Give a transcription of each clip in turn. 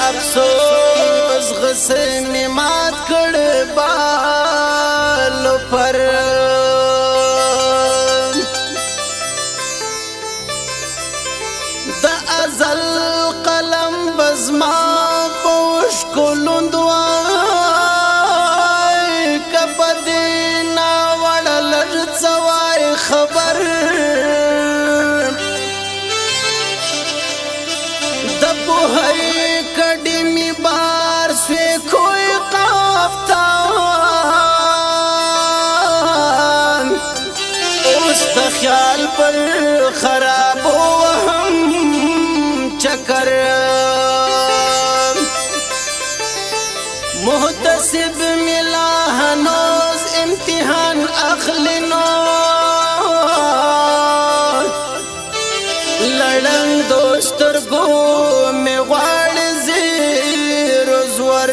افسوس غصه می مات کړ بال پر د ازل قلم بزما پوش کولوند وای کبدینا وړل څوای خبر د بوهي کډی می بار سوی کوئی قافتان اوس د خیال پر خراب وهم چکر محتسب ملا هنوز امتحان اخلی نو لړن دوسترګو می غواړ زیر زور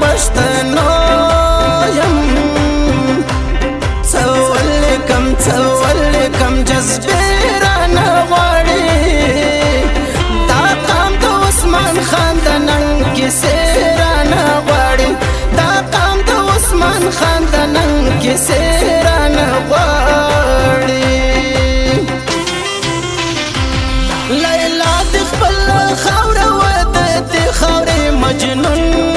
پښتنو یم څولکم جذبې رانه غواړي دا قام د عثمان خان د ننګ کیسې رانه غواړي دا قام د عثمان خان د ننګ کیسې رانه غواړي لیلا د خپل خاوره و د خاورې مجنون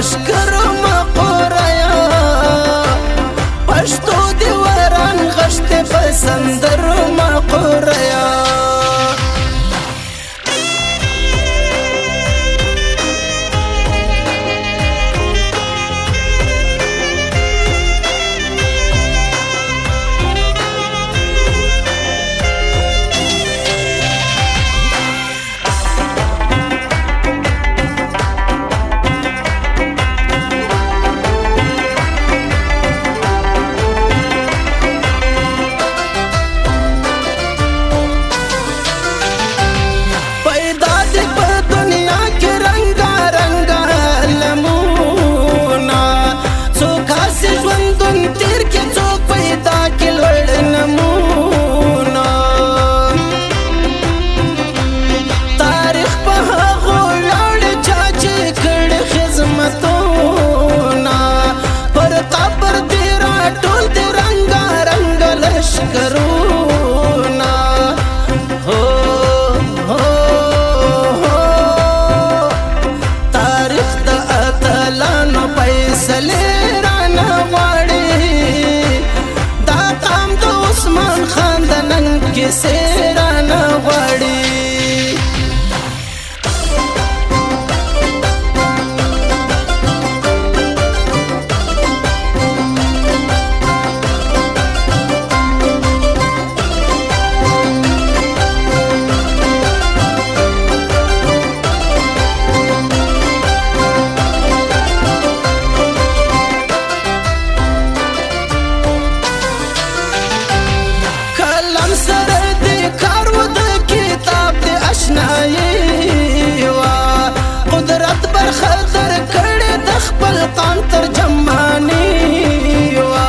لشکر مقوریا پښتو دی وران غشت په سندر مقوریا سیرانه غواړي خطر کړه د خپل قام ترجمانی وا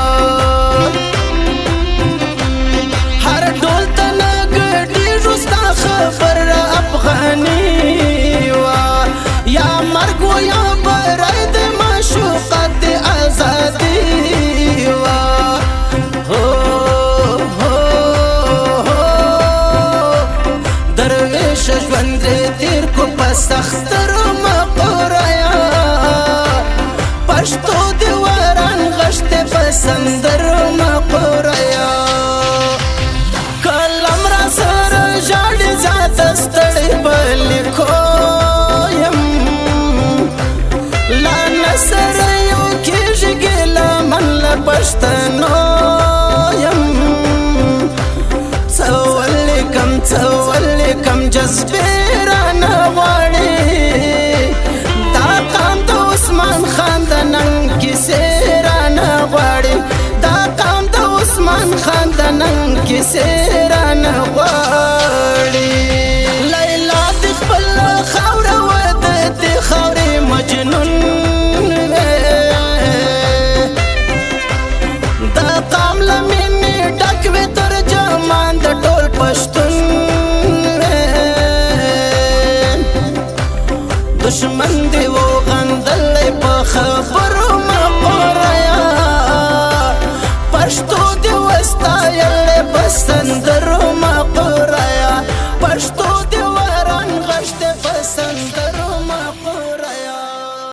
هر ډول تنګ رستا خبر افغانی وا یا مرګ یا برید معشوقات ازادي وا هو درویش ژوند تیر کو په سختر پښتو دی وران غشت په سندر مقوریا کلم را سره ژاړي ذات ستړي بل کوم لا نصر یو کېږي ګلا من له پښتنو يم څول کم جذبه رانه غواړي دا قام د عثمان خان د ننګ کیسې رانه غواړي دا قام د عثمان خان د ننګ کیسې رانه غواړي لیلا د خپل خاوره و د دې خاورې مجنون دا قام له مینې ډک وي ترجمان د ټول پښتون دشمن دی و غندل په خبر